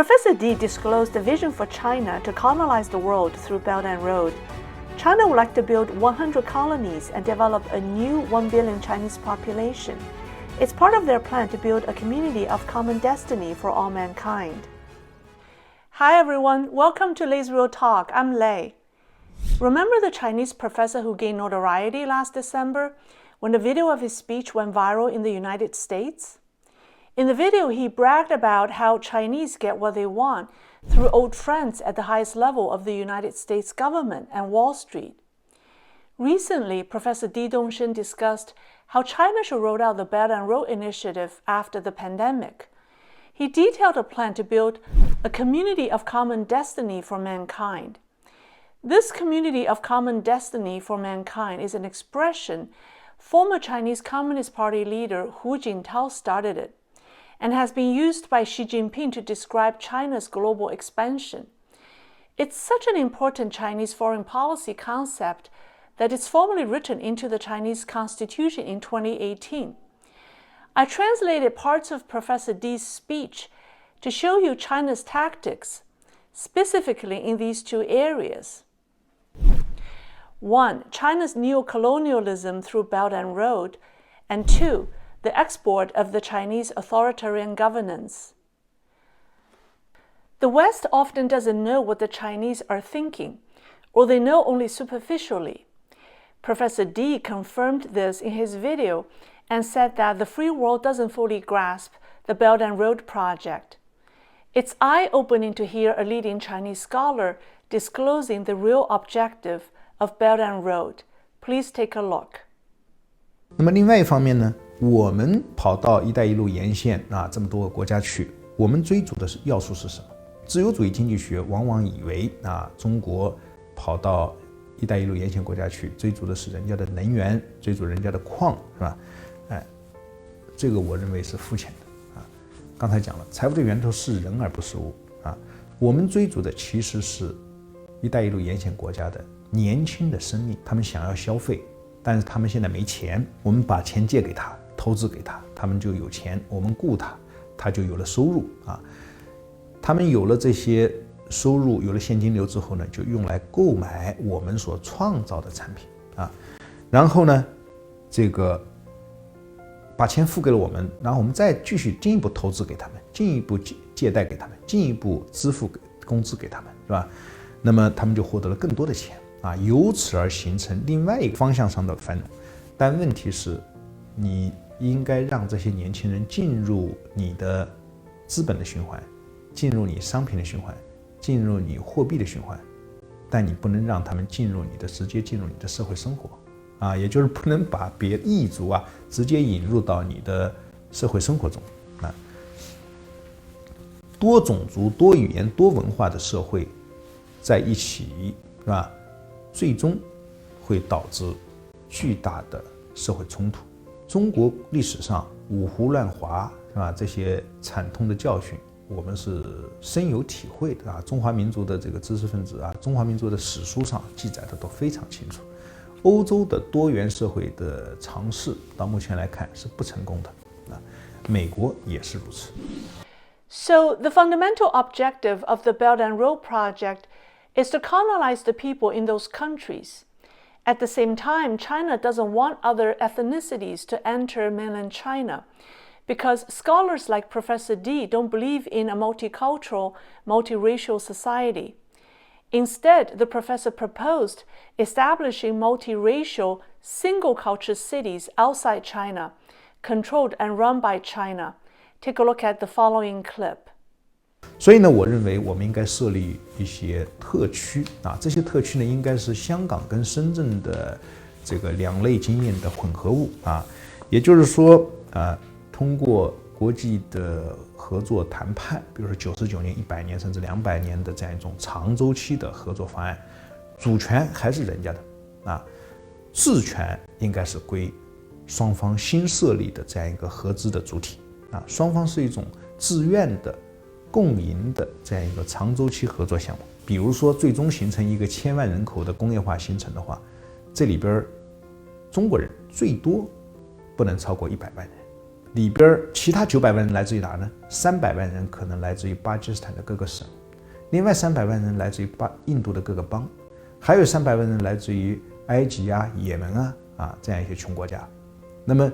Professor Di disclosed a vision for China to colonize the world through Belt and Road. China would like to build 100 colonies and develop a new 1 billion Chinese population. It's part of their plan to build a community of common destiny for all mankind. Hi everyone, welcome to Lei's Real Talk. I'm Lei. Remember the Chinese professor who gained notoriety last December when the video of his speech went viral in the United States? In the video, he bragged about how Chinese get what they want through old friends at the highest level of the United States government and Wall Street. Recently, Professor Di Dongsheng discussed how China should roll out the Belt and Road Initiative after the pandemic. He detailed a plan to build a community of common destiny for mankind. This community of common destiny for mankind is an expression former Chinese Communist Party leader Hu Jintao started it, and has been used by Xi Jinping to describe China's global expansion. It's such an important Chinese foreign policy concept that it's formally written into the Chinese Constitution in 2018. I translated parts of Professor Di's speech to show you China's tactics, specifically in these two areas. 1. China's neocolonialism through Belt and Road, and 2. The export of the Chinese authoritarian governance. The West often doesn't know what the Chinese are thinking, or they know only superficially. Professor Di confirmed this in his video and said that the free world doesn't fully grasp the Belt and Road project. It's eye-opening to hear a leading Chinese scholar disclosing the real objective of Belt and Road. Please take a look. 那么另外一方面呢，我们跑到“一带一路”沿线这么多个国家去，我们追逐的是要素是什么？自由主义经济学往往以为中国跑到“一带一路”沿线国家去，追逐的是人家的能源，追逐人家的矿，是吧？这个我认为是肤浅的刚才讲了，财富的源头是人而不是物我们追逐的其实是“一带一路”沿线国家的年轻的生命，他们想要消费。但是他们现在没钱，我们把钱借给他，投资给他，他们就有钱，我们雇他，他就有了收入他们有了这些收入，有了现金流之后呢，就用来购买我们所创造的产品然后呢，这个把钱付给了我们，然后我们再继续进一步投资给他们，进一步借贷给他们，进一步支付工资给他们，是吧？那么他们就获得了更多的钱由此而形成另外一个方向上的繁荣。但问题是，你应该让这些年轻人进入你的资本的循环，进入你商品的循环，进入你货币的循环，但你不能让他们直接进入你的社会生活也就是不能把别异族直接引入到你的社会生活中多种族、多语言、多文化的社会在一起，是吧？最终会导致巨大的社会冲突。中国历史上五胡乱华这些惨痛的教训，我们是深有体会的中华民族的这个知识分子中华民族的史书上记载的都非常清楚。欧洲的多元社会的尝试到目前来看是不成功的美国也是如此。So the fundamental objective of the Belt and Road Project is to colonize the people in those countries. At the same time, China doesn't want other ethnicities to enter mainland China because scholars like Professor Di don't believe in a multicultural, multiracial society. Instead, the professor proposed establishing multiracial, single-culture cities outside China, controlled and run by China. Take a look at the following clip. 所以呢，我认为我们应该设立一些特区这些特区呢，应该是香港跟深圳的这个两类经验的混合物也就是说通过国际的合作谈判，比如说99年、100年甚至200年的这样一种长周期的合作方案，主权还是人家的治权应该是归双方新设立的这样一个合资的主体双方是一种自愿的共赢的这样一个长周期合作项目。比如说最终形成一个1000万人口的工业化新城的话，这里边中国人最多不能超过100万人里边其他900万人来自于哪呢？300万人可能来自于巴基斯坦的各个省，另外300万人来自于印度的各个邦，还有300万人来自于埃及啊、也门啊这样一些穷国家。那么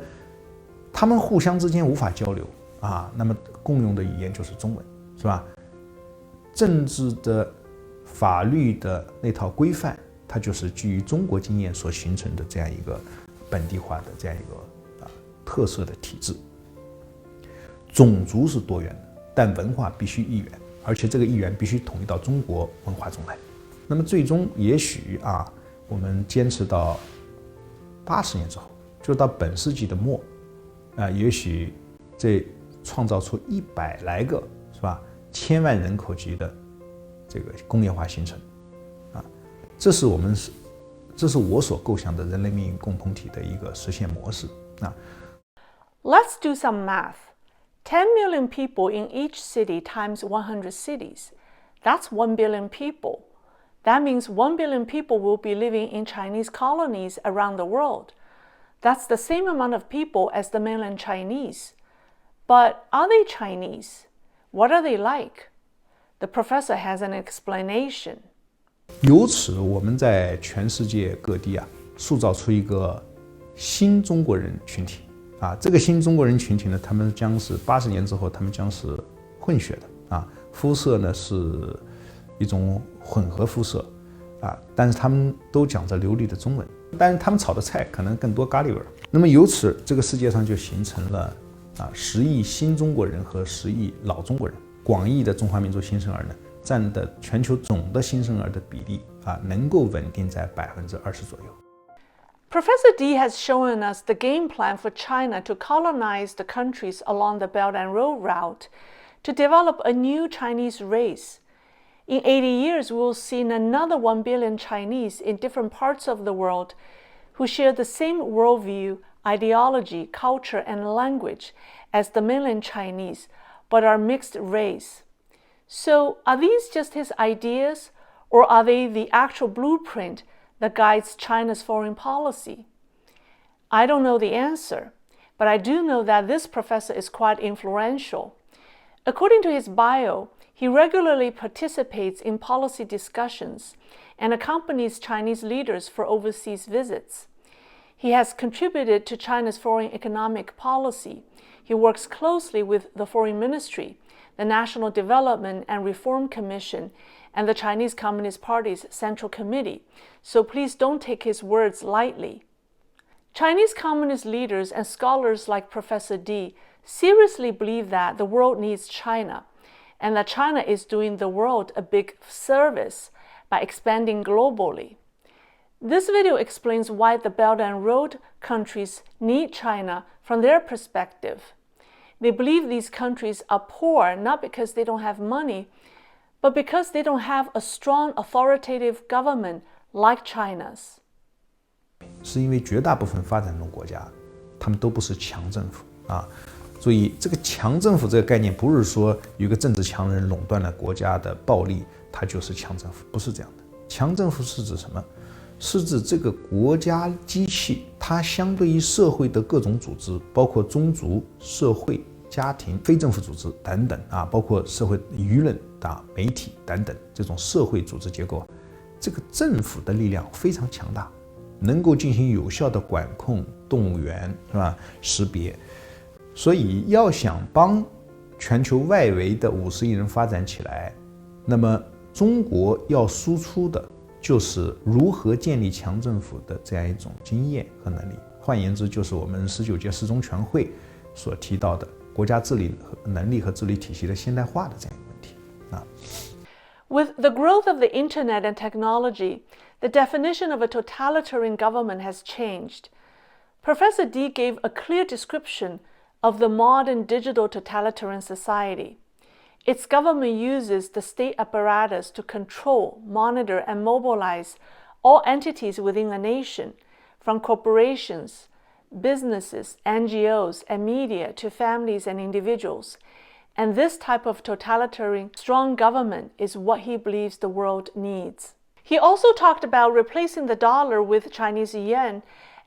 他们互相之间无法交流啊，那么共用的语言就是中文，是吧？政治的、法律的那套规范，它就是基于中国经验所形成的这样一个本地化的这样一个特色的体制。种族是多元的，但文化必须一元，而且这个一元必须统一到中国文化中来。那么最终也许我们坚持到80年之后，就到本世纪的末，也许这创造出100来个是吧1000万人口级的这个工业化形成，这是我所构想的人类命运共同体的一个实现模式Let's do some math. 10 million people in each city times 100 cities. That's 1 billion people. That means 1 billion people will be living in Chinese colonies around the world. That's the same amount of people as the mainland Chinese. But are they Chinese? What are they like? The professor has an explanation. 由此，我们在全世界各地塑造出一个新中国人群体这个新中国人群体呢，他们将是80年之后，他们将是混血的肤色呢是一种混合肤色但是他们都讲着流利的中文，但是他们炒的菜可能更多咖喱味。那么由此，这个世界上就形成了10亿新中国人和10亿老中国人。广义的中华民族新生儿呢，占的全球总的新生儿的比例能够稳定在20%左右。Professor D has shown us the game plan for China to colonize the countries along the Belt and Road route, to develop a new Chinese race. In 80 years, we will see another 1 billion Chinese in different parts of the world who share the same worldview, ideology, culture, and language as the mainland Chinese, but are mixed race. So, are these just his ideas, or are they the actual blueprint that guides China's foreign policy? I don't know the answer, but I do know that this professor is quite influential. According to his bio, he regularly participates in policy discussions and accompanies Chinese leaders for overseas visits. He has contributed to China's foreign economic policy. He works closely with the Foreign Ministry, the National Development and Reform Commission, and the Chinese Communist Party's Central Committee, so please don't take his words lightly. Chinese Communist leaders and scholars like Professor D seriously believe that the world needs China, and that China is doing the world a big service by expanding globally. This video explains why the Belt and Road countries need China from their perspective. They believe these countries are poor not because they don't have money, but because they don't have a strong authoritative government like China's. 是因为绝大部分发展中国家，他们都不是强政府所以这个强政府这个概念不是说有个政治强人垄断了国家的暴力，它就是强政府，不是这样的。强政府是指什么？是指这个国家机器，它相对于社会的各种组织，包括宗族、社会、家庭、非政府组织等等包括社会舆论媒体等等这种社会组织结构，这个政府的力量非常强大，能够进行有效的管控、动员，是吧？识别。所以要想帮全球外围的50亿人发展起来，那么中国要输出的就是如何建立强政府的这样一种经验和能力。换言之，就是我们19届四中全会所提到的国家治理能力和治理体系的现代化的这样一个问题With the growth of the internet and technology, the definition of a totalitarian government has changed. Professor D gave a clear description of the modern digital totalitarian society. Its government uses the state apparatus to control, monitor, and mobilize all entities within a nation, from corporations, businesses, NGOs, and media to families and individuals. And this type of totalitarian, strong government is what he believes the world needs. He also talked about replacing the dollar with Chinese yuan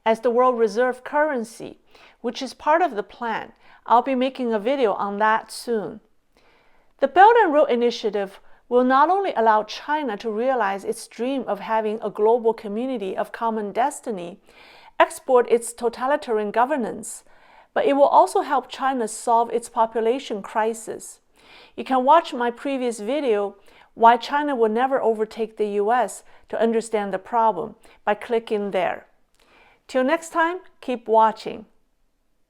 as the world reserve currency, which is part of the plan. I'll be making a video on that soon. The Belt and Road Initiative will not only allow China to realize its dream of having a global community of common destiny, export its totalitarian governance, but it will also help China solve its population crisis. You can watch my previous video, Why China Will Never Overtake the US, to understand the problem by clicking there. Till next time, keep watching.